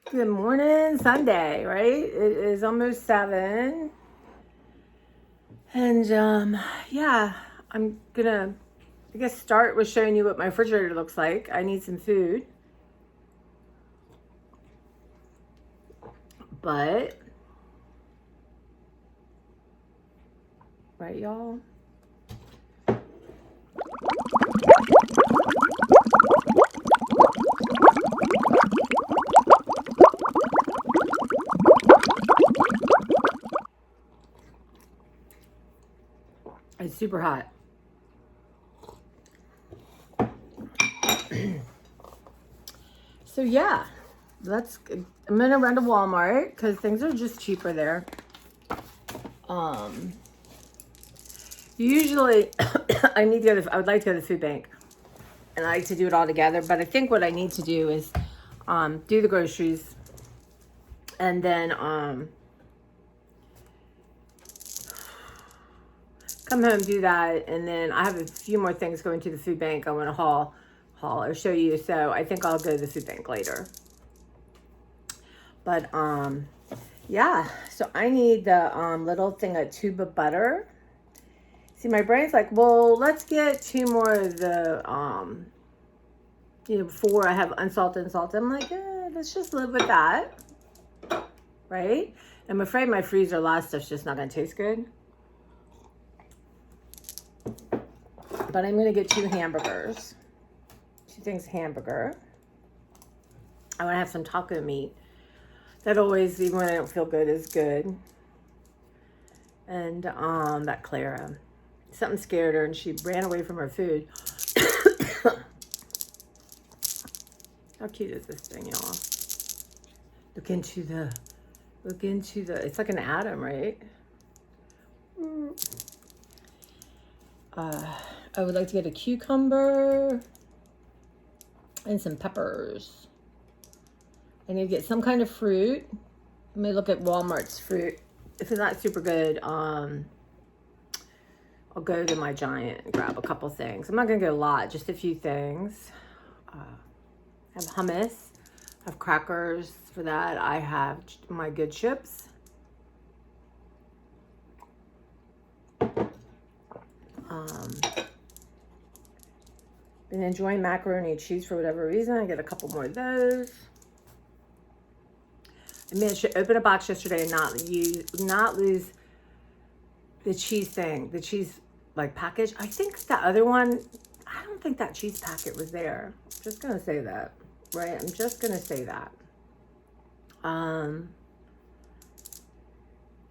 Good morning, Sunday, right? It is almost 7. And yeah, I'm gonna, I guess, start with showing you what my refrigerator looks like. I need some food. But, right, y'all? It's super hot. So yeah, I'm gonna run to Walmart because things are just cheaper there. Usually I would like to go to the food bank and I like to do it all together, but I think what I need to do is do the groceries and then come home, do that, and then I have a few more things going to the food bank I want to haul or show you. So I think I'll go to the food bank later. But yeah, so I need the little thing, a tube of butter. See, my brain's like, well, let's get 2 more of the before I have unsalted and salted. I'm like, let's just live with that, right? I'm afraid my freezer, a lot of stuff's just not gonna taste good. But I'm gonna get 2 hamburgers. 2 things hamburger. I wanna have some taco meat. That always, even when I don't feel good, is good. And that Clara, something scared her and she ran away from her food. How cute is this thing, y'all? Look into the, it's like an atom, right? I would like to get a cucumber and some peppers. I need to get some kind of fruit. Let me look at Walmart's fruit. If it's not super good, I'll go to my Giant and grab a couple things. I'm not gonna get a lot, just a few things. I have hummus. I have crackers for that. I have my good chips. Been enjoying macaroni and cheese for whatever reason. I get a couple more of those. I managed to open a box yesterday and not lose the cheese thing, the cheese like package. I think that other one, I don't think that cheese packet was there. I'm just gonna say that, right? I'm just gonna say that.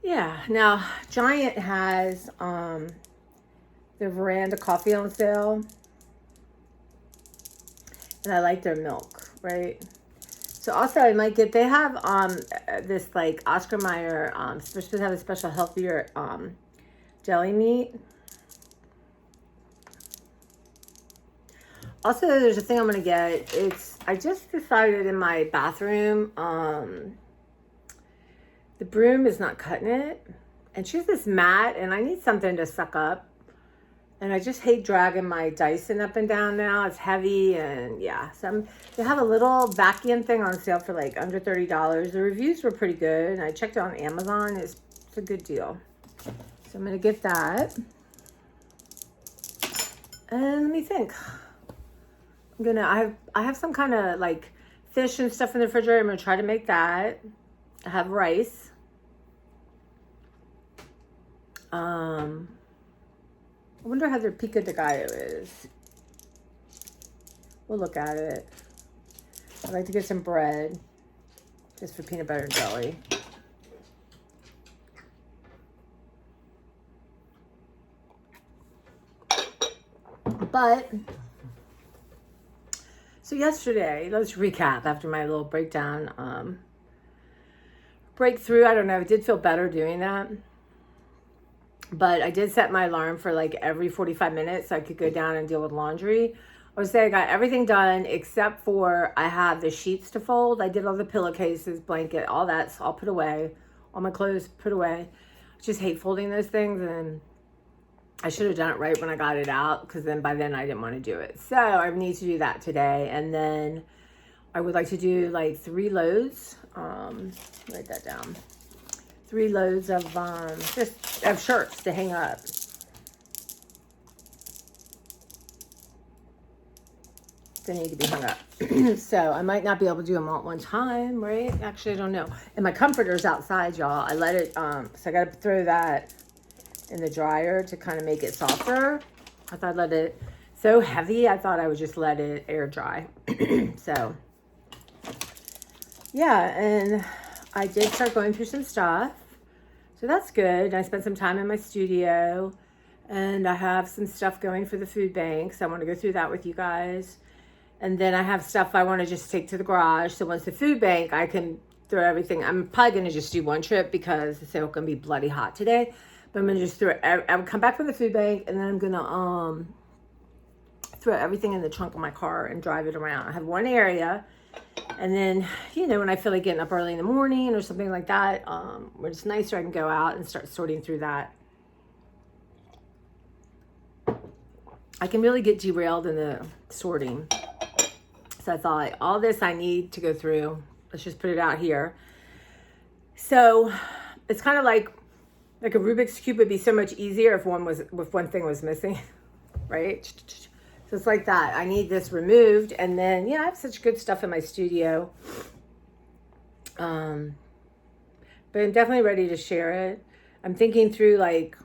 Yeah. Now Giant has their Veranda coffee on sale, and I like their milk, right? So also I might get, they have this like Oscar Mayer, supposed to have a special healthier deli meat. Also, there's a thing I'm gonna get. I just decided in my bathroom, the broom is not cutting it, and she has this mat, and I need something to suck up. And I just hate dragging my Dyson up and down now. It's heavy, and yeah. So they have a little vacuum thing on sale for like under $30. The reviews were pretty good, and I checked it on Amazon. It's a good deal. So I'm gonna get that. And let me think. I have some kind of like fish and stuff in the refrigerator. I'm gonna try to make that. I have rice. I wonder how their pico de gallo is. We'll look at it. I'd like to get some bread just for peanut butter and jelly. But, so yesterday, let's recap after my little breakdown, breakthrough. I don't know, it did feel better doing that. But I did set my alarm for like every 45 minutes so I could go down and deal with laundry. I would say I got everything done except for I have the sheets to fold. I did all the pillowcases, blanket, all that's all put away. All my clothes put away. I just hate folding those things, and I should have done it right when I got it out, because then by then I didn't want to do it. So I need to do that today. And then I would like to do like 3 loads write that down. 3 loads of just of shirts to hang up. They need to be hung up. So I might not be able to do them all at one time, right? Actually, I don't know. And my comforter's outside, y'all. I let it, so I got to throw that in the dryer to kind of make it softer. I thought I'd let it, so heavy, I thought I would just let it air dry. So, yeah, and I did start going through some stuff. So that's good. I spent some time in my studio, and I have some stuff going for the food bank. So I want to go through that with you guys. And then I have stuff I want to just take to the garage. So once the food bank, I can throw everything. I'm probably going to just do one trip because it's going to be bloody hot today. But I'm going to just I would come back from the food bank, and then I'm going to throw everything in the trunk of my car and drive it around. I have one area. And then, you know, when I feel like getting up early in the morning or something like that, where it's nicer, I can go out and start sorting through that. I can really get derailed in the sorting. So I thought, all this I need to go through. Let's just put it out here. So it's kind of like a Rubik's Cube would be so much easier if one thing was missing, right? So it's like that. I need this removed. And then, yeah, I have such good stuff in my studio. But I'm definitely ready to share it. I'm thinking through, like,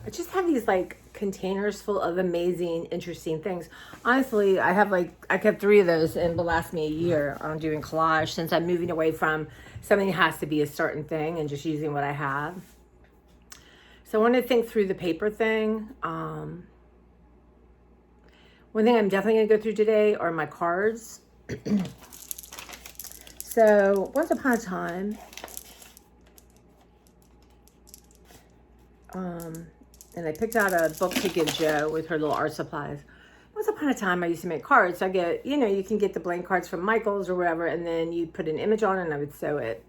I just have these, like, containers full of amazing, interesting things. Honestly, I kept 3 of those and will last me a year on doing collage, since I'm moving away from something that has to be a certain thing and just using what I have. So I want to think through the paper thing. One thing I'm definitely going to go through today are my cards. So once upon a time, and I picked out a book to give Jo with her little art supplies. Once upon a time, I used to make cards. I get, you know, you can get the blank cards from Michael's or wherever, and then you put an image on it, and I would sew it.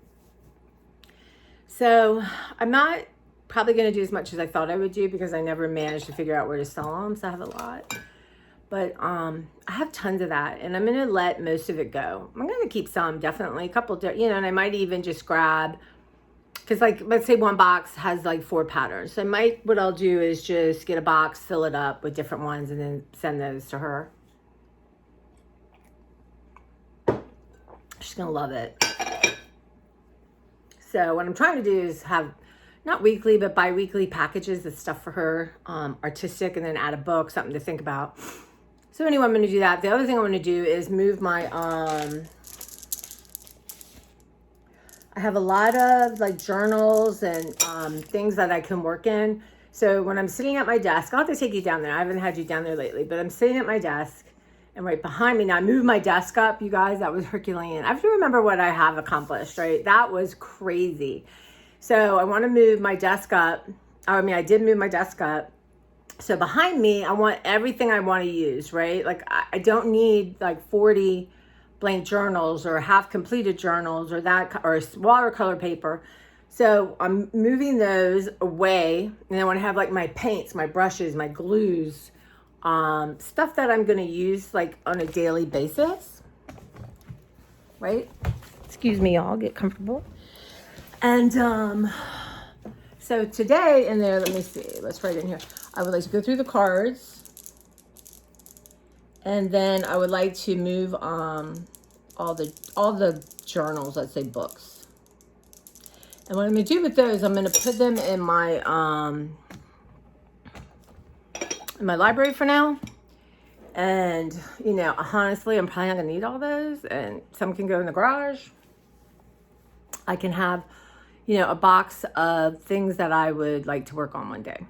So I'm not probably going to do as much as I thought I would do, because I never managed to figure out where to sell them. So I have a lot. But I have tons of that, and I'm going to let most of it go. I'm going to keep some, definitely. A couple, you know, and I might even just grab, because, like, let's say one box has like 4 patterns. So what I'll do is just get a box, fill it up with different ones, and then send those to her. She's going to love it. So what I'm trying to do is have, not weekly, but bi-weekly packages of stuff for her, artistic, and then add a book, something to think about. So anyway, I'm going to do that. The other thing I want to do is move my, I have a lot of, like, journals and things that I can work in. So when I'm sitting at my desk, I'll have to take you down there. I haven't had you down there lately, but I'm sitting at my desk, and right behind me, now I moved my desk up, you guys. That was Herculean. I have to remember what I have accomplished, right? That was crazy. So I want to move my desk up. I mean, I did move my desk up. So behind me, I want everything I want to use, right? Like, I don't need like 40 blank journals or half completed journals or watercolor paper. So I'm moving those away, and I want to have, like, my paints, my brushes, my glues, stuff that I'm going to use, like, on a daily basis, right? Excuse me, y'all, get comfortable. And so today in there, let me see, let's write in here. I would like to go through the cards, and then I would like to move all the journals, let's say books. And what I'm going to do with those, I'm going to put them in my library for now. And, you know, honestly, I'm probably not going to need all those, and some can go in the garage. I can have, you know, a box of things that I would like to work on one day.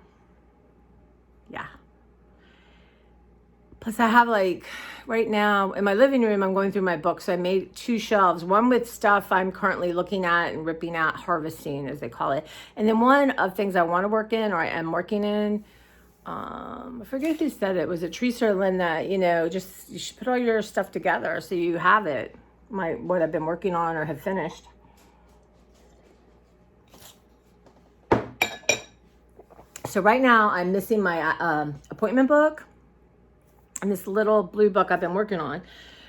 Yeah. Plus I have, like, right now in my living room, I'm going through my books. So I made 2 shelves, one with stuff I'm currently looking at and ripping out, harvesting as they call it. And then one of things I want to work in, or I am working in. I forget who said it. Was it Teresa or Linda? You know, just, you should put all your stuff together so you have it. What I've been working on or have finished. So right now I'm missing my appointment book and this little blue book I've been working on.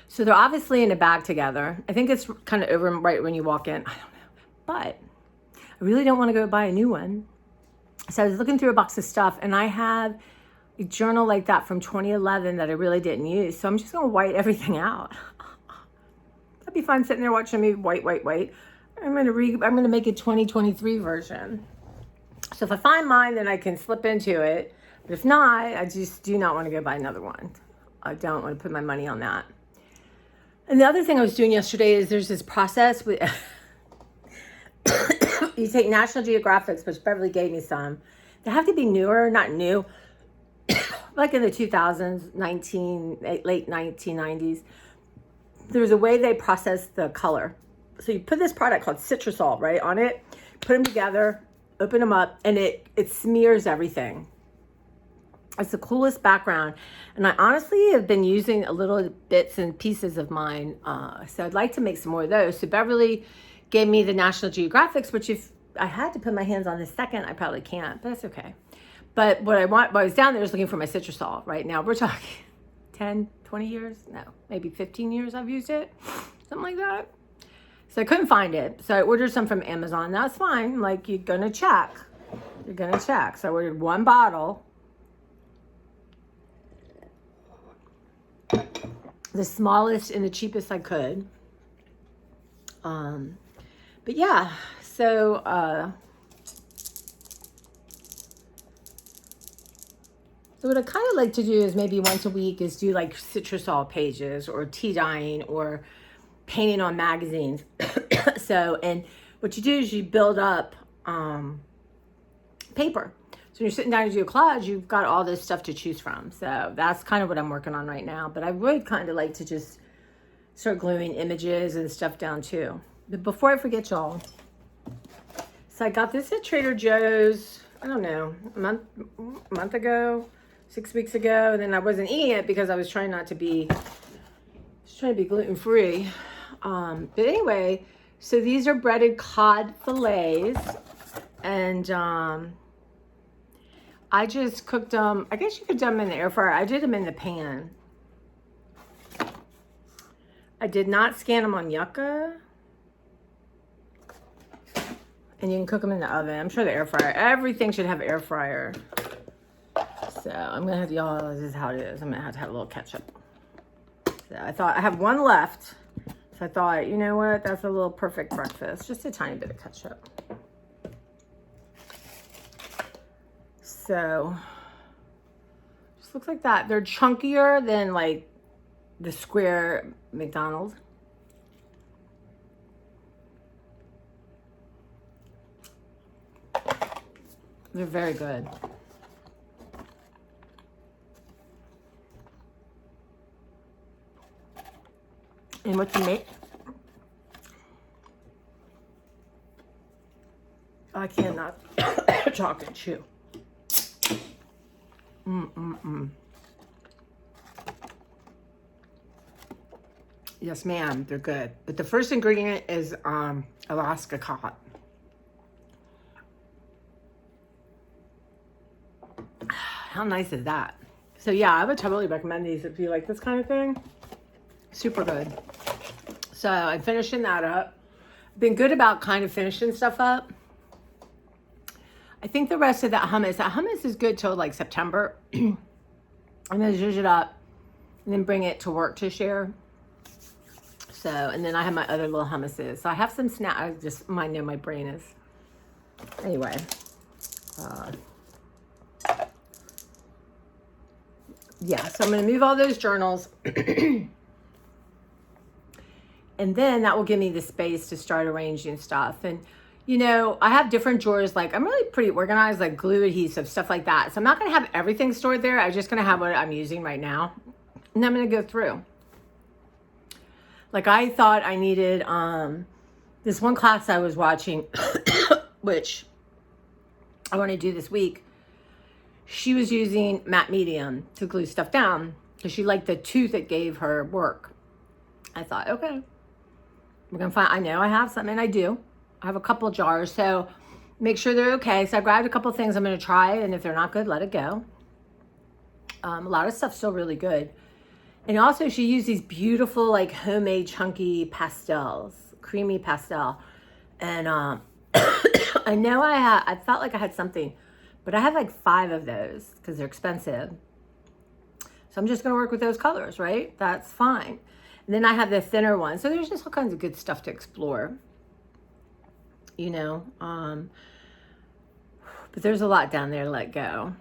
So they're obviously in a bag together. I think it's kind of over right when you walk in. I don't know. But I really don't want to go buy a new one. So I was looking through a box of stuff, and I have a journal like that from 2011 that I really didn't use. So I'm just going to white everything out. That'd be fun sitting there watching me white. I'm going to make a 2023 version. So if I find mine, then I can slip into it. But if not, I just do not want to go buy another one. I don't want to put my money on that. And the other thing I was doing yesterday is there's this process with you take National Geographics, which Beverly gave me some. They have to be newer, not new, like in the 2000s, late 1990s. There's a way they process the color. So you put this product called Citrusol, right, on it, put them together, open them up, and it smears everything. It's the coolest background. And I honestly have been using a little bits and pieces of mine. So I'd like to make some more of those. So Beverly gave me the National Geographics, which if I had to put my hands on this second, I probably can't, but that's okay. But what I was down there is looking for my Citrusol. Right now, we're talking 10, 20 years? No, maybe 15 years I've used it. Something like that. So I couldn't find it. So I ordered some from Amazon. That's fine. Like, you're going to check. You're going to check. So I ordered one bottle. The smallest and the cheapest I could. But yeah, so so what I kind of like to do is maybe once a week is do like Citrusol pages or tea dyeing or painting on magazines. So, and what you do is you build up paper. So when you're sitting down to do a collage, you've got all this stuff to choose from. So that's kind of what I'm working on right now. But I would kind of like to just start gluing images and stuff down too. But before I forget, y'all, so I got this at Trader Joe's, I don't know, a month ago, 6 weeks ago. And then I wasn't eating it because I was trying to be gluten-free. But anyway, so these are breaded cod fillets. And I just cooked them. I guess you could do them in the air fryer. I did them in the pan. I did not scan them on Yucca. And you can cook them in the oven. I'm sure the air fryer, everything should have air fryer. So I'm going to have y'all, this is how it is. I'm going to have a little ketchup. So I thought I have one left. So I thought, you know what? That's a little perfect breakfast. Just a tiny bit of ketchup. So just looks like that. They're chunkier than like the square McDonald's. They're very good. And what you make? I cannot talk and chew. Yes, ma'am, they're good. But the first ingredient is Alaska cod. How nice is that? So yeah, I would totally recommend these if you like this kind of thing. Super good. So I'm finishing that up. Been good about kind of finishing stuff up. I think the rest of that hummus is good till like September. I'm gonna zhuzh it up and then bring it to work to share. So, and then I have my other little hummuses. So I have some snack. I just, I know my brain is. Anyway. Yeah, so I'm going to move all those journals. And then that will give me the space to start arranging stuff. And, you know, I have different drawers. Like, I'm really pretty organized, like glue, adhesive, stuff like that. So I'm not going to have everything stored there. I'm just going to have what I'm using right now. And I'm going to go through. Like, I thought I needed this one class I was watching, which I want to do this week. She was using matte medium to glue stuff down because she liked the tooth it gave her work. I thought, okay, we're going to find, I know I have something, and I do. I have a couple jars, so make sure they're okay. So I grabbed a couple things I'm going to try, and if they're not good, let it go. A lot of stuff's still really good. And also she used these beautiful, like homemade chunky pastels, creamy pastel. And I know I felt like I had something, but I have like 5 of those because they're expensive. So I'm just going to work with those colors, right? That's fine. And then I have the thinner one. So there's just all kinds of good stuff to explore, you know. But there's a lot down there to let go.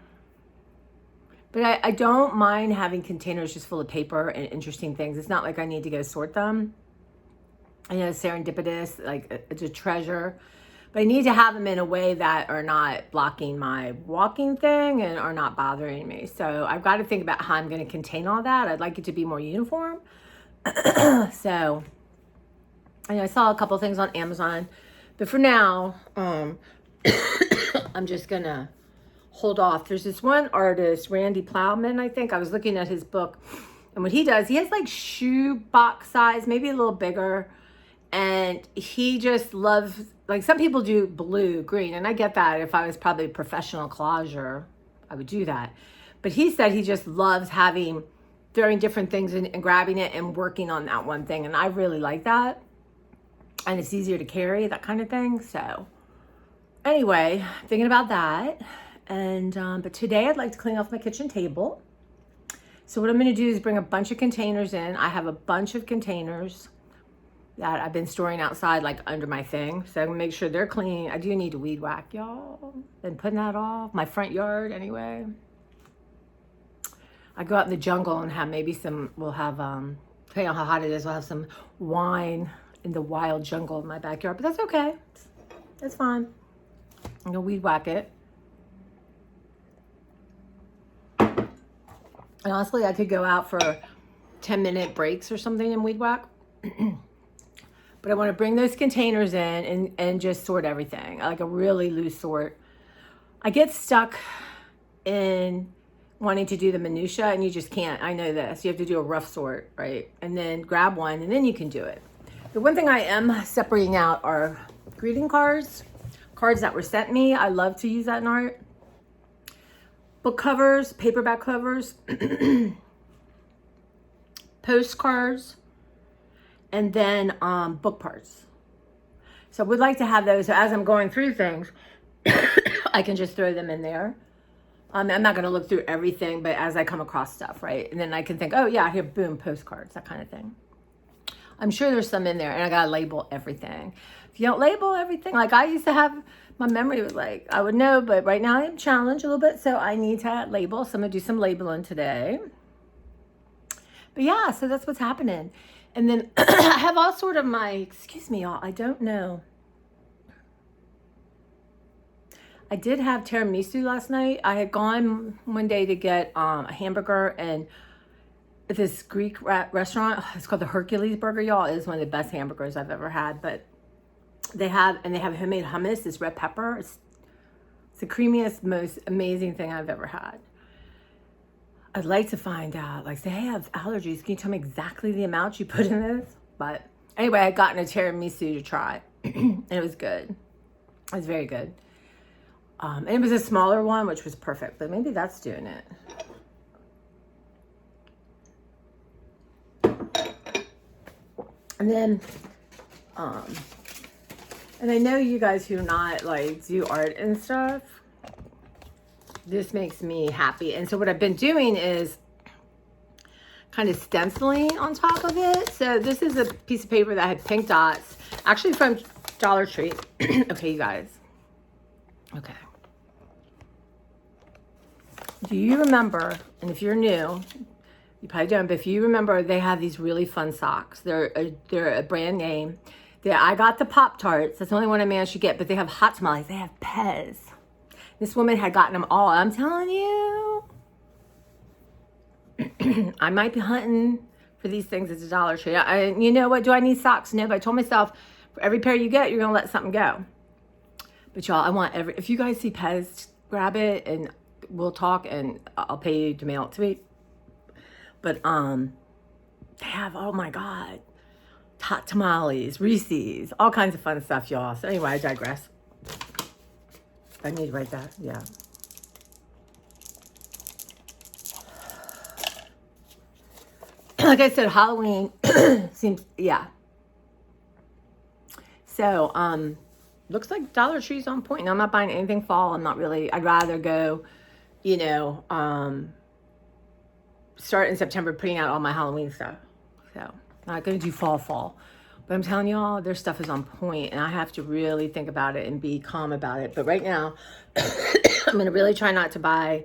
But I don't mind having containers just full of paper and interesting things. It's not like I need to go sort them. I know serendipitous, like it's a treasure. But I need to have them in a way that are not blocking my walking thing and are not bothering me. So I've got to think about how I'm going to contain all that. I'd like it to be more uniform. So I saw a couple things on Amazon. But for now, I'm just going to hold off. There's this one artist, Randy Plowman, I think. I was looking at his book. And what he does, he has like shoe box size, maybe a little bigger. And he just loves, like some people do blue, green. And I get that. If I was probably a professional collager, I would do that. But he said he just loves throwing different things and grabbing it and working on that one thing. And I really like that. And it's easier to carry, that kind of thing. So anyway, thinking about that. And but today I'd like to clean off my kitchen table. So what I'm going to do is bring a bunch of containers in. I have a bunch of containers that I've been storing outside, like under my thing. So I'm going to make sure they're clean. I do need to weed whack, y'all. Been putting that off. My front yard, anyway. I go out in the jungle and have maybe we'll have, depending on how hot it is, we'll have some wine in the wild jungle in my backyard. But that's okay. That's fine. I'm going to weed whack it. And honestly, I could go out for 10-minute breaks or something and weed whack. But I want to bring those containers in and just sort everything. I like a really loose sort. I get stuck in wanting to do the minutia, and you just can't. I know this. You have to do a rough sort, right? And then grab one, and then you can do it. The one thing I am separating out are greeting cards that were sent me. I love to use that in art. Book covers, paperback covers, postcards, and then book parts. So I would like to have those. So as I'm going through things, I can just throw them in there. I'm not going to look through everything, but as I come across stuff, right? And then I can think, oh yeah, here, boom, postcards, that kind of thing. I'm sure there's some in there, and I got to label everything. If you don't label everything, like I used to have, my memory was like, I would know, but right now I'm challenged a little bit, so I need to label. So I'm going to do some labeling today. But yeah, so that's what's happening. And then I have all sort of excuse me, y'all, I don't know. I did have tiramisu last night. I had gone one day to get a hamburger and this Greek restaurant, it's called the Hercules Burger, y'all. It is one of the best hamburgers I've ever had. But they have homemade hummus, this red pepper. It's the creamiest, most amazing thing I've ever had. I'd like to find out, like, say, hey, I have allergies. Can you tell me exactly the amount you put in this? But anyway, I had gotten a tiramisu to try, and it was good. It was very good. And it was a smaller one, which was perfect, but maybe that's doing it. And then, and I know you guys who not like do art and stuff, this makes me happy. And so what I've been doing is kind of stenciling on top of it. So this is a piece of paper that had pink dots, actually from Dollar Tree. Okay, you guys. Okay. Do you remember, and if you're new, you probably don't, but if you remember, they have these really fun socks. They're a brand name. I got the Pop-Tarts. That's the only one I managed to get, but they have hot tamales. They have Pez. This woman had gotten them all. I'm telling you. I might be hunting for these things at the Dollar Tree. You know what? Do I need socks? No, but I told myself, for every pair you get, you're going to let something go. But y'all, I want if you guys see Pez, grab it and we'll talk and I'll pay you to mail it to me. But they have, oh my God, hot tamales, Reese's, all kinds of fun stuff, y'all. So anyway, I digress. I need to write that, yeah. like I said, Halloween seems, yeah. So, looks like Dollar Tree's on point. Now, I'm not buying anything fall. I'm not really, I'd rather go, you know, start in September putting out all my Halloween stuff. So, I'm not going to do fall. But I'm telling y'all, their stuff is on point, and I have to really think about it and be calm about it. But right now, I'm going to really try not to buy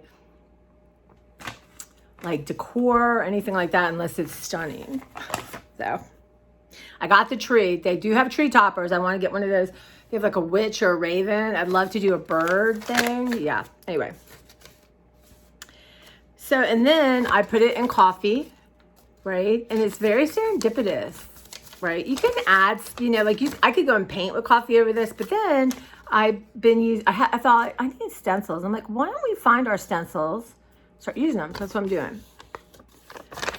like decor or anything like that unless it's stunning. So, I got the tree. They do have tree toppers. I want to get one of those. They have like a witch or a raven. I'd love to do a bird thing. Yeah, anyway. So, and then I put it in coffee, right? And it's very serendipitous. Right, you can add, you know, like I could go and paint with coffee over this, but then I've been using, I thought I need stencils. I'm like, why don't we find our stencils, start using them? So that's what I'm doing.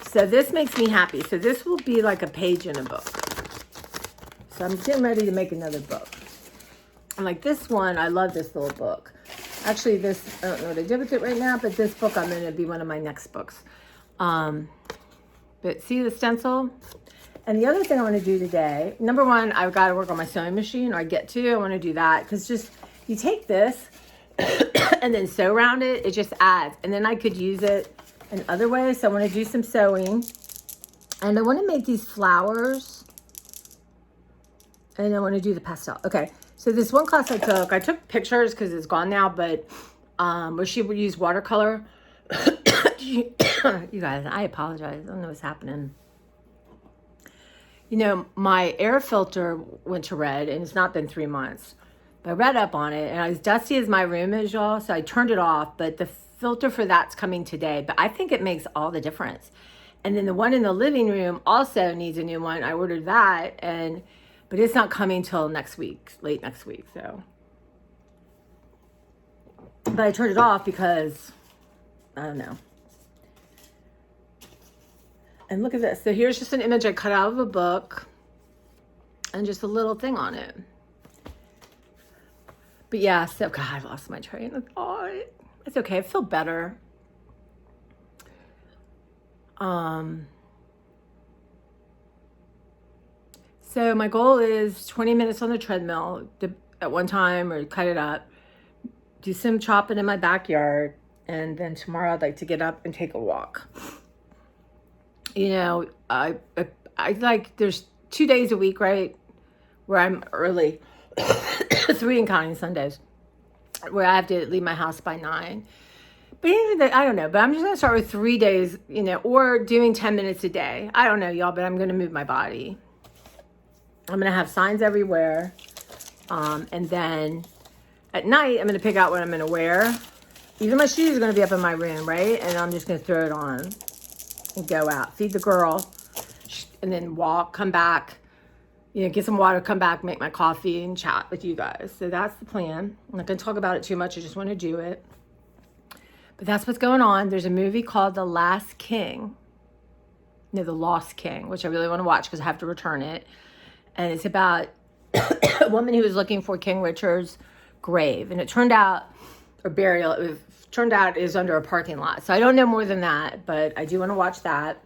So this makes me happy. So this will be like a page in a book. So I'm getting ready to make another book. I'm like, this one, I love this little book. Actually, this, I don't know what I did with it right now, but this book I'm going to be one of my next books. But see the stencil? And the other thing I want to do today, number one, I've got to work on my sewing machine, or I want to do that, because just, you take this and then sew around it, it just adds. And then I could use it in other ways. So I want to do some sewing. And I want to make these flowers. And I want to do the pastel. Okay, so this one class I took pictures because it's gone now, but where she would use watercolor. You guys, I apologize. I don't know what's happening. You know, my air filter went to red, and it's not been 3 months. But I read up on it, and as dusty as my room is, y'all, so I turned it off. But the filter for that's coming today. But I think it makes all the difference. And then the one in the living room also needs a new one. I ordered that, but it's not coming till next week, late next week. So, but I turned it off because I don't know. And look at this. So here's just an image I cut out of a book and just a little thing on it. But yeah, so God, I lost my train of thought. It's okay. I feel better. So my goal is 20 minutes on the treadmill at one time, or cut it up, do some chopping in my backyard, and then tomorrow I'd like to get up and take a walk. You know, I like, there's 2 days a week, right, where I'm early, 3 and counting Sundays, where I have to leave my house by 9. But even I don't know, but I'm just going to start with 3 days, you know, or doing 10 minutes a day. I don't know, y'all, but I'm going to move my body. I'm going to have signs everywhere. And then at night, I'm going to pick out what I'm going to wear. Even my shoes are going to be up in my room, right? And I'm just going to throw it on and go out, feed the girl, and then walk, come back, you know, get some water, come back, make my coffee, and chat with you guys. So that's the plan. I'm not going to talk about it too much. I just want to do it. But that's what's going on. There's a movie called The Last King. No, The Lost King, which I really want to watch because I have to return it. And it's about a woman who was looking for King Richard's grave. And it turned out, or burial, turned out is under a parking lot. So I don't know more than that, but I do want to watch that.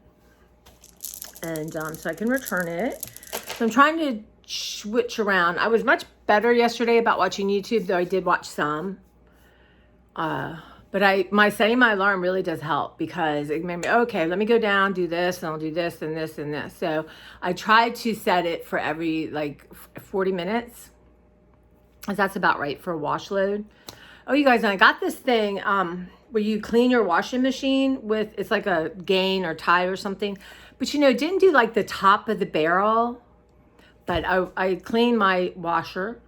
And so I can return it. So I'm trying to switch around. I was much better yesterday about watching YouTube, though I did watch some. But my setting my alarm really does help, because it made me, okay, let me go down, do this, and I'll do this and this and this. So I tried to set it for every 40 minutes. That's about right for a wash load. Oh, you guys, and I got this thing where you clean your washing machine with, it's like a Gain or Tide or something. But, you know, it didn't do like the top of the barrel. But I cleaned my washer.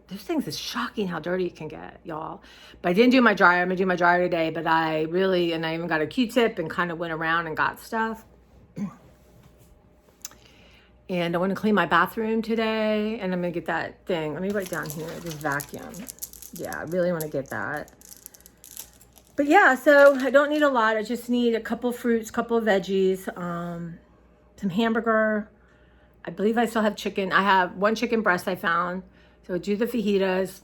Those things is shocking how dirty it can get, y'all. But I didn't do my dryer. I'm going to do my dryer today. But I even got a Q-tip and kind of went around and got stuff. And I want to clean my bathroom today. And I'm going to get that thing. Let me write down here, this vacuum. Yeah, I really want to get that. But yeah, so I don't need a lot. I just need a couple of fruits, couple of veggies, some hamburger. I believe I still have chicken. I have 1 chicken breast I found. So I do the fajitas,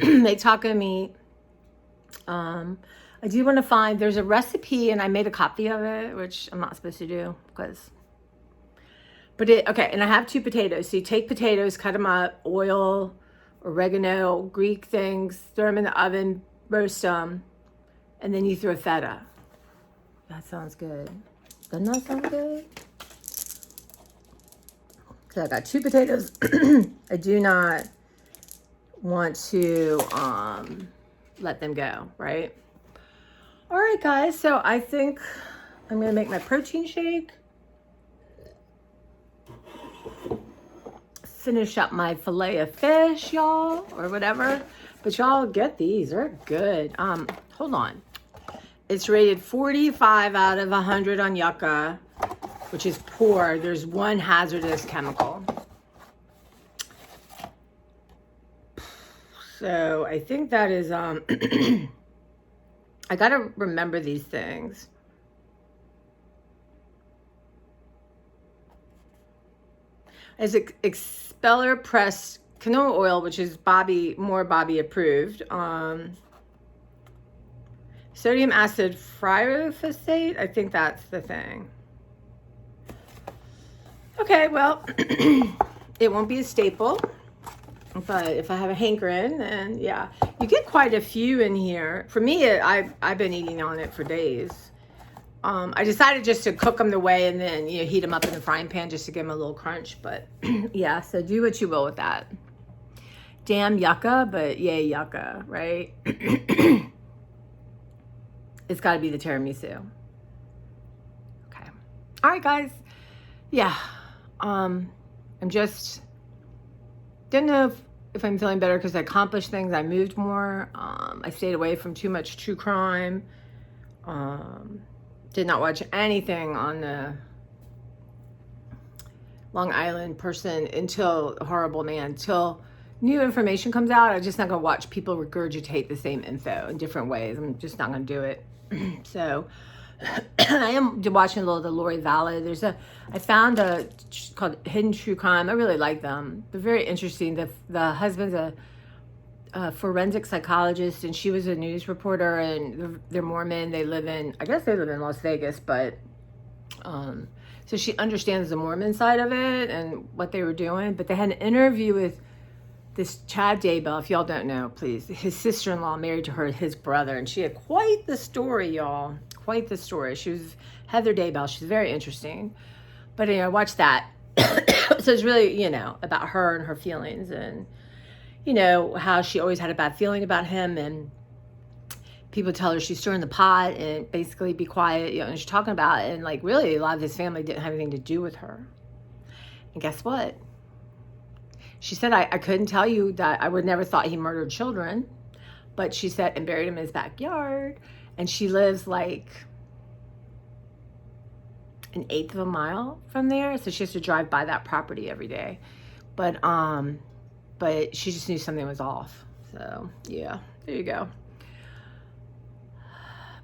make taco meat. I do want to find, there's a recipe, and I made a copy of it, which I'm not supposed to do because Okay, and I have 2 potatoes. So you take potatoes, cut them up, oil, oregano, Greek things, throw them in the oven, roast them, and then you throw feta. That sounds good. Doesn't that sound good? So I got 2 potatoes. I do not want to let them go, right? All right, guys. So I think I'm going to make my protein shake. Finish up my fillet of fish, y'all, or whatever. But y'all get these. They're good. Hold on. It's rated 45 out of 100 on Yucca, which is poor. There's 1 hazardous chemical. So I think that is, I gotta remember these things. As expeller pressed canola oil, which is more Bobby approved. Sodium acid pyrophosphate, I think that's the thing. Okay, well, it won't be a staple, but if I have a hankering, then yeah. You get quite a few in here. For me, I've been eating on it for days. I decided just to cook them the way and then, heat them up in the frying pan just to give them a little crunch. But yeah, so do what you will with that. Damn yucca, but yay yucca, right? It's got to be the tiramisu. Okay. All right, guys. Yeah. I'm just, didn't know if I'm feeling better because I accomplished things. I moved more. I stayed away from too much true crime. Did not watch anything on the Long Island person until new information comes out. I'm just not going to watch people regurgitate the same info in different ways. I'm just not going to do it. So I am watching a little of the Lori Vallow. I found called Hidden True Crime. I really like them. They're very interesting. The husband's a forensic psychologist, and she was a news reporter, and they're Mormon. I guess they live in Las Vegas, but so she understands the Mormon side of it and what they were doing. But they had an interview with this Chad Daybell. If y'all don't know, please. His sister-in-law married to his brother, and she had quite the story, y'all. Quite the story. She was Heather Daybell. She's very interesting. But anyway, watch that. So it's really, about her and her feelings, and how she always had a bad feeling about him, and people tell her she's stirring the pot and basically be quiet, and she's talking about it, and like really a lot of his family didn't have anything to do with her. And guess what? She said, I couldn't tell you that I would never thought he murdered children, but she said, and buried him in his backyard. And she lives like an 1/8 of a mile from there. So she has to drive by that property every day. But she just knew something was off. So yeah, there you go.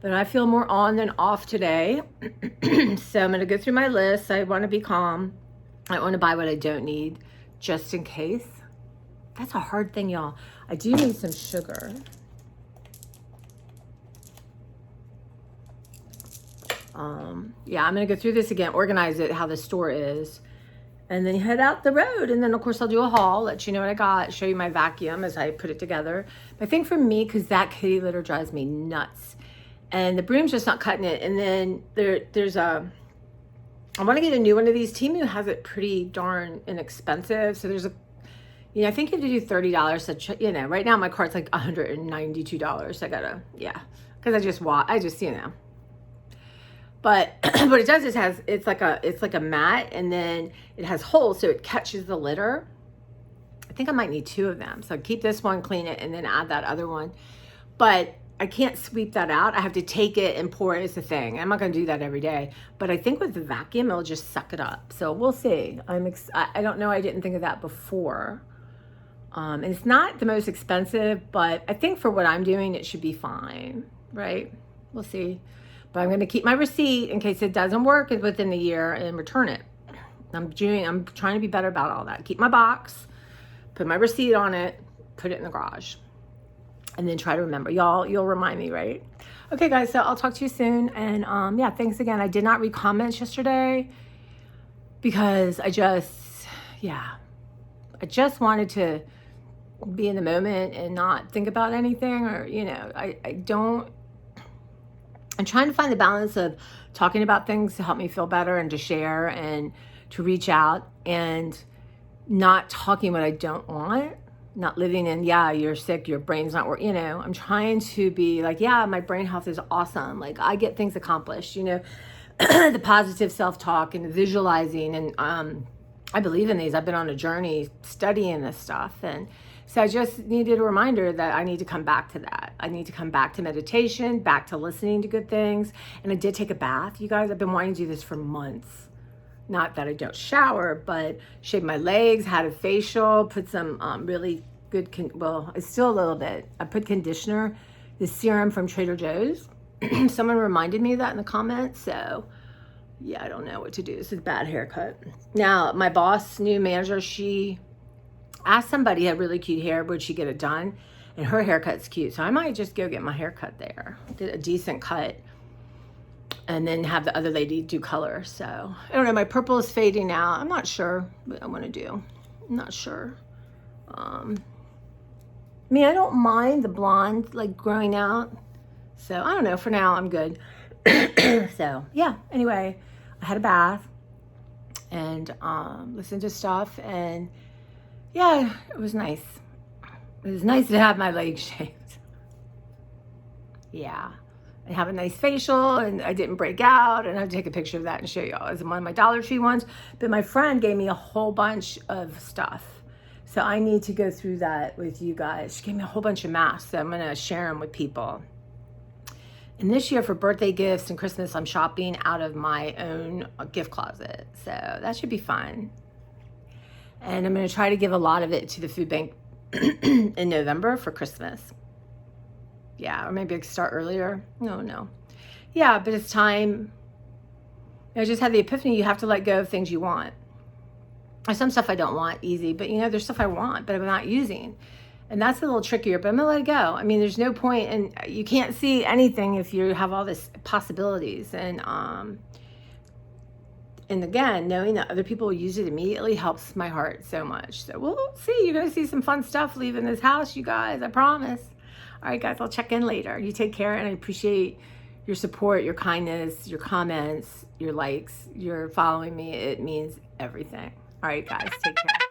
But I feel more on than off today. So I'm going to go through my list. I want to be calm. I want to buy what I don't need just in case. That's a hard thing, y'all. I do need some sugar. Yeah, I'm going to go through this again, organize it, how the store is, and then head out the road. And then, of course, I'll do a haul, let you know what I got, show you my vacuum as I put it together. But I think for me, because that kitty litter drives me nuts, and the broom's just not cutting it. And then I want to get a new one of these. Temu has it pretty darn inexpensive. So there's I think you have to do $30. So, right now my cart's like $192. I gotta, because I just, But what it does is it's like a mat, and then it has holes so it catches the litter. I think I might need 2 of them. So keep this one, clean it, and then add that other one. But I can't sweep that out. I have to take it and pour it as a thing. I'm not going to do that every day. But I think with the vacuum, it'll just suck it up. So we'll see. I don't know. I didn't think of that before. And it's not the most expensive, but I think for what I'm doing, it should be fine, right? We'll see. But I'm going to keep my receipt in case it doesn't work within the year and return it. I'm trying to be better about all that. Keep my box, put my receipt on it, put it in the garage, and then try to remember. You'll remind me, right? Okay, guys, so I'll talk to you soon. And yeah, thanks again. I did not read comments yesterday. because I just wanted to be in the moment and not think about anything, or, I'm trying to find the balance of talking about things to help me feel better and to share and to reach out, and not talking what I don't want, not living in, you're sick, your brain's not working, I'm trying to be like, my brain health is awesome. Like, I get things accomplished, the positive self-talk and the visualizing. And I believe in these. I've been on a journey studying this stuff. And so I just needed a reminder that I need to come back to that. I need to come back to meditation, back to listening to good things. And I did take a bath. You guys, I've been wanting to do this for months. Not that I don't shower, but shaved my legs, had a facial, put some really good, it's still a little bit. I put conditioner, the serum from Trader Joe's. Someone reminded me of that in the comments. So I don't know what to do. This is a bad haircut. Now, my boss, new manager, she asked somebody who had really cute hair, would she get it done? And her haircut's cute. So I might just go get my haircut there. Did a decent cut. And then have the other lady do color. So I don't know, my purple is fading now. I'm not sure what I want to do. I'm not sure. I don't mind the blonde like growing out. So I don't know, for now I'm good. So anyway, I had a bath and listened to stuff, and it was nice. It was nice to have my legs shaved. I have a nice facial, and I didn't break out, and I'll take a picture of that and show y'all. It's one of my Dollar Tree ones, but my friend gave me a whole bunch of stuff. So I need to go through that with you guys. She gave me a whole bunch of masks, so I'm gonna share them with people. And this year for birthday gifts and Christmas, I'm shopping out of my own gift closet. So that should be fun. And I'm gonna try to give a lot of it to the food bank in November for Christmas. Or maybe I could start earlier. No. But it's time. I just had the epiphany, you have to let go of things you want. There's some stuff I don't want, easy, but there's stuff I want, but I'm not using. And that's a little trickier, but I'm gonna let it go. There's no point, and you can't see anything if you have all this possibilities. And again, knowing that other people will use it immediately helps my heart so much. So we'll see. You're gonna see some fun stuff leaving this house, you guys, I promise. All right, guys, I'll check in later. You take care, and I appreciate your support, your kindness, your comments, your likes, your following me. It means everything. All right, guys, take care.